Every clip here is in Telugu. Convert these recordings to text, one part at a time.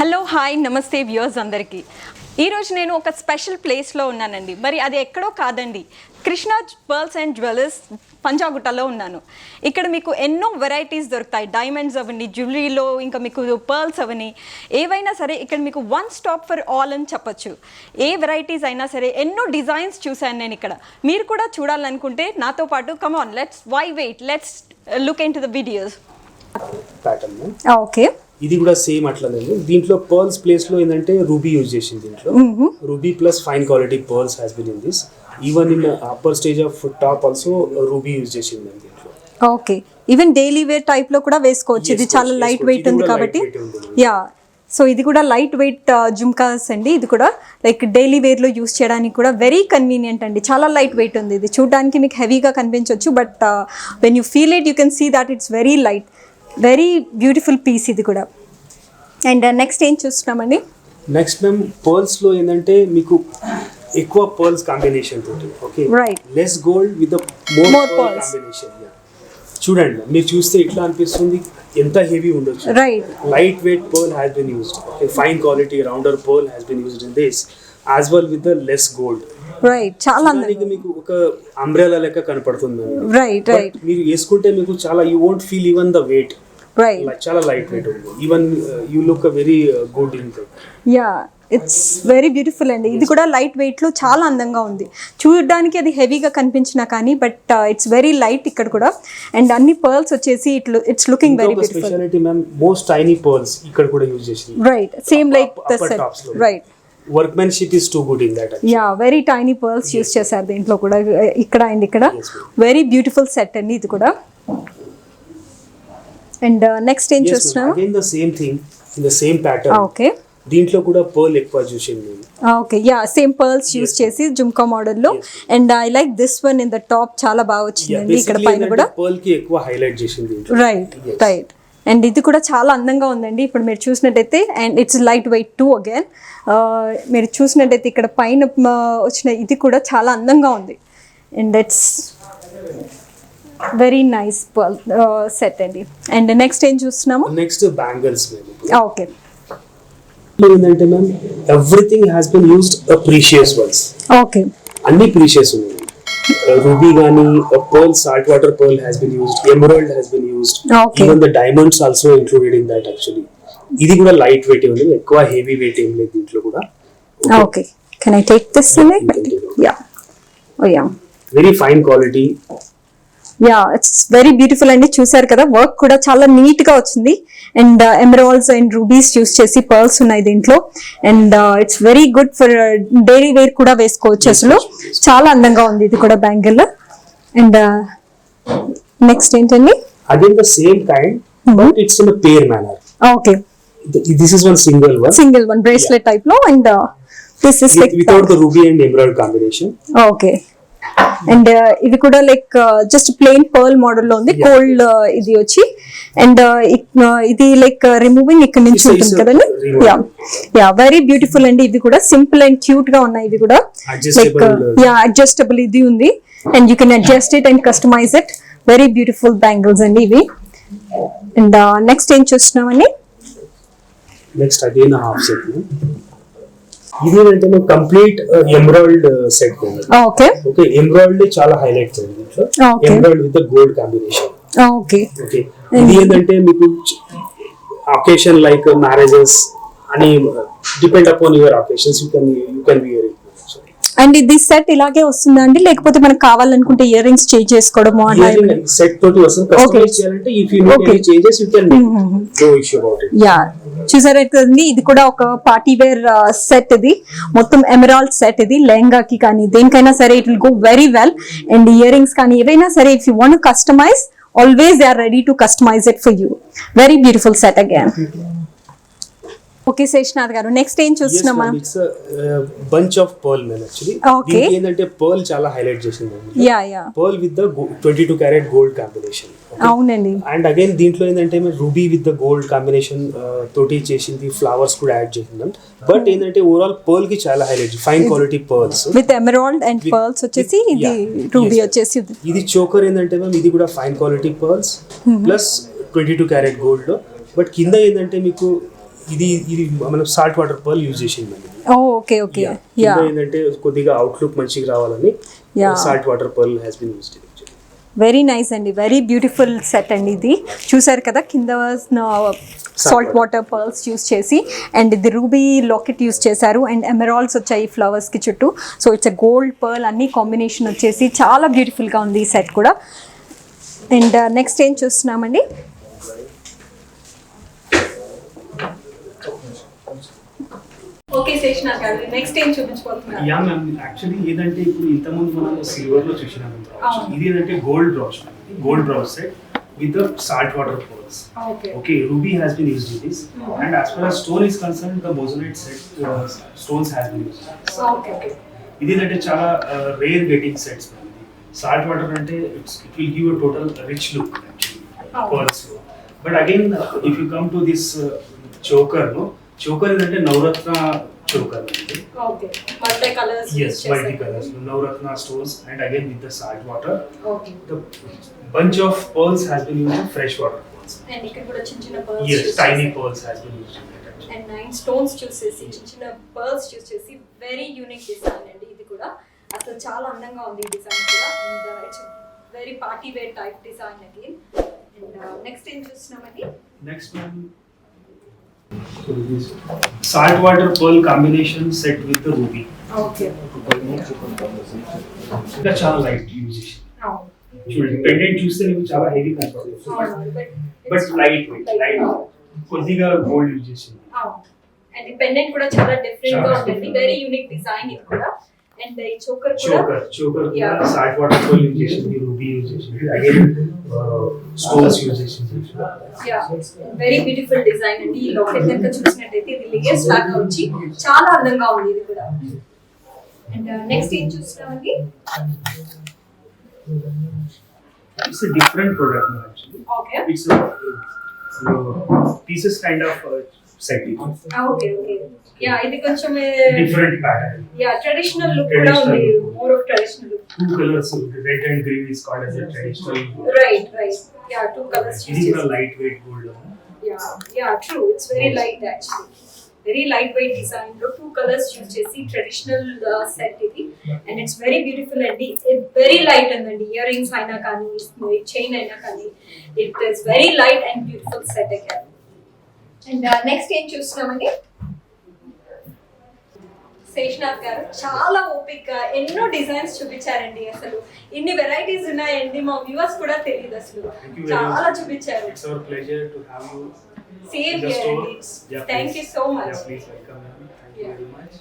హలో హాయ్ నమస్తే వ్యూవర్స్ అందరికీ. ఈరోజు నేను ఒక స్పెషల్ ప్లేస్లో ఉన్నానండి. మరి అది ఎక్కడో కాదండి, కృష్ణ పర్ల్స్ అండ్ జ్యువెలర్స్ పంజాగుట్టలో ఉన్నాను. ఇక్కడ మీకు ఎన్నో వెరైటీస్ దొరుకుతాయి, డైమండ్స్ అవని, జ్యువెలరీలో ఇంకా మీకు పర్ల్స్ అవని, ఏవైనా సరే ఇక్కడ మీకు వన్ స్టాప్ ఫర్ ఆల్ అని చెప్పొచ్చు. ఏ వెరైటీస్ అయినా సరే ఎన్నో డిజైన్స్ చూశాను నేను ఇక్కడ. మీరు కూడా చూడాలనుకుంటే నాతో పాటు come on, let's look in to the videos. Okay, ఇది కూడా సేమ్ అట్లానే. దీంట్లో పర్ల్స్ ప్లేస్ లో ఏంటంటే రూబీ యూజ్ చేసింది. దీంట్లో ruby plus fine quality pearls has been in this. Even in upper stage of top also ruby use చేసింది దీంట్లో. Okay, even daily wear type లో కూడా వేసుకోవచ్చు. ఇది చాలా లైట్ వెయిట్ ఉంది కాబట్టి. యా, సో ఇది కూడా లైట్ వెయిట్ జుమ్కాస్ అండి. ఇది కూడా లైక్ డైలీ వేర్ లో యూస్ చేయడానికి కూడా వెరీ కన్వీనియంట్ అండి. చాలా లైట్ వెయిట్ ఉంది. ఇది చూడడానికి మీకు హెవీగా కనిపించవచ్చు, but when you feel it you can see that it's very light, very beautiful piece ఇది కూడా. అండ్ నెక్స్ట్ ఏం చూస్తున్నామండి? నెక్స్ట్ మేము పర్ల్స్ లో ఏంటంటే మీకు ఎక్కువ పర్ల్స్ కాంబినేషన్ తోటి, okay, less gold with more pearl combination. చూడండి, మీరు చూస్తే ఇట్లా అనిపిస్తుంది ఎంత హెవీ ఉండొచ్చు. Light weight pearl has been used. Okay, fine quality rounder pearl has been used in this as well with the less gold. చాలా మీకు ఒక అంబ్రెలా లెక్క కనపడుతుంది. మీరు వేసుకుంటే మీకు చాలా, you won't feel even the weight. చాలా లైట్ వెయిట్ ఉంది. Even you look very good in that. Yeah, it's very beautiful అండి. ఇది కూడా లైట్ వెయిట్ లో చాలా అందంగా ఉంది. చూడడానికి అది హెవీగా కనిపించినా కానీ బట్ ఇట్స్ వెరీ లైట్ ఇక్కడ కూడా. అండ్ అన్ని పర్ల్స్ వచ్చేసి it's looking very beautiful. Speciality ma'am, most tiny pearls ఇక్కడ కూడా యూజ్ చేసింది. Right, same like the set. Right, workmanship is too good in that. Yeah, very tiny pearls use చేశారు దీంట్లో కూడా, ఇక్కడ అండ్ ఇక్కడ. వెరీ బ్యూటిఫుల్ సెట్ అండి ఇది కూడా. అండ్ నెక్స్ట్ ఏం చూస్తున్నాం? Again the same thing in the same pattern. Okay, దీంట్లో కూడా పర్ల్ ఎక్కువ చూసింది. Okay, yeah, same pearls use చేసి జుమ్కా మోడల్ లో. And I like this one in the top, చాలా బాగా వచ్చిందండి. ఇక్కడ పైన కూడా పర్ల్ కి ఎక్కువ హైలైట్ చేసింది. రైట్. అండ్ ఇది కూడా చాలా అందంగా ఉందండి ఇప్పుడు మీరు చూసినట్టయితే. And it's light weight two again. మీరు చూసినట్టయితే ఇక్కడ పైన వచ్చిన ఇది కూడా చాలా అందంగా ఉంది. And it's very nice set అండి. అండ్ నెక్స్ట్ ఏం చూస్తున్నాము? Next bangles. ఓకే, ఏంటంటే ma'am, everything has been used precious ones. Okay, అన్ని ప్రీషియస్ ఉన్నాయి. రూబీ గానీ, pearl, salt water pearl has been used, emerald has been used, even the diamonds also included in that actually. ఇది కూడా లైట్ వెయిట్ ఉంది, ఎక్కువ హెవీ వెయిట్ ఏం లేదు దీంట్లో కూడా. Okay, can I take this? Yeah, oh yeah, very fine quality. Yeah, it's very beautiful అండి. చూసారు కదా, వర్క్ కూడా చాలా నీట్ గా వచ్చింది. And emeralds and rubies use చేసి పర్ల్స్ ఉన్నాయి దీంట్లో. And it's very good for daily wear కూడా వేసుకోవచ్చు. అసలు చాలా అందంగా ఉంది ఇది కూడా బ్యాంగిల్. అండ్ నెక్స్ట్ ఏంటండి? Again the same kind but it's in a pair manner. Okay, this is one single one bracelet type lo. And this is like without the ruby and emerald combination. Okay. And ఇది కూడా like just plain pearl model లో ఉంది. కోల్డ్ ఇది వచ్చి. అండ్ ఇది లైక్ రిమూవింగ్ ఇక్కడ నుంచి ఉంటుంది కదండి. యా, వెరీ బ్యూటిఫుల్ అండి. ఇది కూడా సింపుల్ అండ్ క్యూట్ గా ఉన్నాయి. ఇది కూడా లైక్ యా, అడ్జస్టబుల్ ఇది ఉంది. And you can adjust it and customize it. Very beautiful bangles అండి ఇవి. అండ్ నెక్స్ట్ ఏం చూస్తున్నామండి? Next again half set. ఇది ఏంటంటే complete emerald set. Okay, emerald చాలా హైలైట్ ఉంది. Emerald with gold combination. Okay, ఇది ఏంటంటే మీకు అకేషన్ లైక్ మ్యారేజెస్ అని depend upon your occasions you can wear it. And ఇది సెట్ ఇలాగే వస్తుందా అండి, లేకపోతే మనకు కావాలనుకుంటే ఇయర్ రింగ్స్ చేంజ్ చేసుకోవడము అలా? సెట్ తోటి వస్తుంది. కస్టమైజ్ చేయాలంటే if you need any changes you can make. No issue about it. Yeah, చూసారైతే ఇది కూడా ఒక పార్టీ వేర్ సెట్. ఇది మొత్తం ఎమరాల్డ్ సెట్. ఇది లెహంగాకి కానీ దేనికైనా సరే it will go very well. And ear rings కానీ ఏవైనా సరే if you want to customize, always they are ready to customize it for you. Very beautiful set again. Okay Seshanath garu, next ఏం చూస్తున్నాం మనం? It's bunch of pearl man actually. Okay, ఏంటంటే పర్ల్ చాలా హైలైట్ చేసింది. Yeah, pearl with the 22 carat gold combination. అవునండి. అండ్ అగైన్ దీంట్లో ఏంటంటే ruby with the gold combination తోటి చేసింది. ఫ్లవర్స్ కూడా యాడ్ చేసింది. బట్ ఏంటంటే ఓవరాల్ పర్ల్ కి చాలా highlight, fine quality pearls with emerald and pearls వచ్చేసి. ఇది రూబీ వచ్చేసి. ఇది చోకర్ ఏంటంటే మ్యామ్, ఇది కూడా fine quality pearls plus 22 carat gold లో. బట్ కింద ఏంటంటే మీకు ఇది మనం సాల్ట్ వాటర్ పర్ల్ యూజ్ చేసింది. ఓకే ఓకే ఏంటంటే కొద్దిగా అవుట్లుక్ మంచిగా రావాలని salt water pearl has been used. Very nice అండి, వెరీ బ్యూటిఫుల్ సెట్ అండి. ఇది చూసారు కదా, కింద సాల్ట్ వాటర్ పర్ల్స్ యూస్ చేసి అండ్ ఇది రూబీ లాకెట్ యూస్ చేశారు అండ్ ఎమరాల్డ్స్ వచ్చాయి ఫ్లవర్స్కి చుట్టూ. So it's a gold pearl అన్ని కాంబినేషన్ వచ్చేసి చాలా బ్యూటిఫుల్గా ఉంది ఈ సెట్ కూడా. అండ్ నెక్స్ట్ ఏం చూస్తున్నామండి, ఓకే శేషనాథ్ గారు నెక్స్ట్ ఏం చూపించబోతున్నారు? యా మ్యామ్, యాక్చువల్లీ ఏదంటే ఇప్పుడు ఇంతకుముందు మనం సిల్వర్ లో చూసినాం, ఇది ఏంటంటే gold browse set with the salt water pearls. Okay, ruby has been used in this, and as far as stone is concerned, the moissanite set stones has been used. Okay. ఇది అంటే చాలా rare getting sets. Salt water అంటే it will give a total rich look actually pearls. But again, if you come to this choker ఏంటంటే నవరత్న చోకర్ అంటే multi colors navaratna stones, and again with the salt water. The bunch of pearls has been used, fresh water pearls, and ఇక్కడ కూడా చిన్న pearls, yes, tiny pearls has been used in that. And 9 stones చూసేసి చిన్న pearls చూసేసి very unique design అండి. ఇది కూడా అసలు చాలా అందంగా ఉంది ఈ డిజైన్ కూడా, and it's very party wear type design again. And next ఏం చూస్తున్నామండి, next one, so this salt water pearl combination set with the ruby. Okay. ఇంకా చాలా లైట్ యూజ్ చేసి చూడండి, పెండెంట్ చూస్తే మీకు చాలా హెవీ కనిపిస్తుంది, బట్ లైట్ కొద్దిగా గోల్డ్ యూజ్ చేసింది. అండ్ ఈ పెండెంట్ కూడా చాలా డిఫరెంట్ గా ఉంటుంది, వెరీ యూనిక్ డిజైన్ ఇది కూడా. అండ్ ఈ చోకర్ కూడా సాల్ట్ వాటర్ పర్ల్ యూజ్ చేసింది, రూబీ యూజ్ చేసింది, అగైన్ స్టోన్స్ యూజ్ చేసింది. వెరీ బ్యూటిఫుల్ డిజైన్ అండి. ఈ లాకెట్ కనుక చూసినట్టయితే ఇది లేయర్స్ లాగా వచ్చి చాలా అందంగా ఉంది ఇది కూడా. అండ్ నెక్స్ట్ ఏం చూస్తున్నామండి, it's a different product actually. Okay. It's a pieces kind of set. Okay. Yeah, ఇది కొంచెం different pattern. Yeah, traditional look కూడా ఉంది, more of traditional look. Two colors, red and green is called as a traditional. Right. Yeah, two colors. It is a lightweight gold. Yeah, true. It's very light actually. Very lightweight design లో 2 colors యూజ్ చేసి ట్రెడిషనల్ సెట్ ఇది, అండ్ ఇట్స్ వెరీ బ్యూటిఫుల్ అండి. వెరీ లైట్ అండి, ఇయర్ రింగ్స్ అయినా కానీ చైన్ అయినా కానీ it is very light and beautiful set again. And next ఏం చూస్తున్నామండి, శేషనాథ్ గారు చాలా ఓపిక ఎన్నో డిజైన్స్ చూపించారండి. అసలు ఇన్ని వెరైటీస్ ఉన్నాయండి, మా వ్యూవర్స్ కూడా తెలియదు అసలు, చాలా చూపించారు. It's our pleasure to have you. Same here, Andy. Thank you so much. Yeah, please welcome. Thank you very much.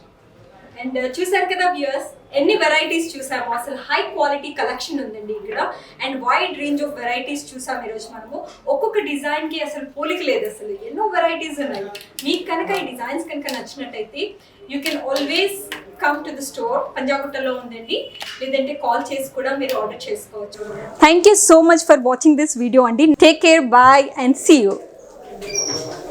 And చూసారు కదా వ్యూయర్స్, ఎన్ని వెరైటీస్ చూసాము, అసలు హై క్వాలిటీ కలెక్షన్ ఉందండి ఇక్కడ, and wide range of varieties చూసాము ఈరోజు మనము. ఒక్కొక్క డిజైన్ కి అసలు పోలిక లేదు, అసలు ఎన్నో వెరైటీస్ ఉన్నాయి. మీకు కనుక ఈ డిజైన్స్ కనుక నచ్చినట్టయితే you can always come to the store, పంజాగుట్టలో ఉందండి, లేదంటే కాల్ చేసి కూడా మీరు ఆర్డర్ చేసుకోవచ్చు. Thank you so much for watching this video అండి. Take care, bye and see you.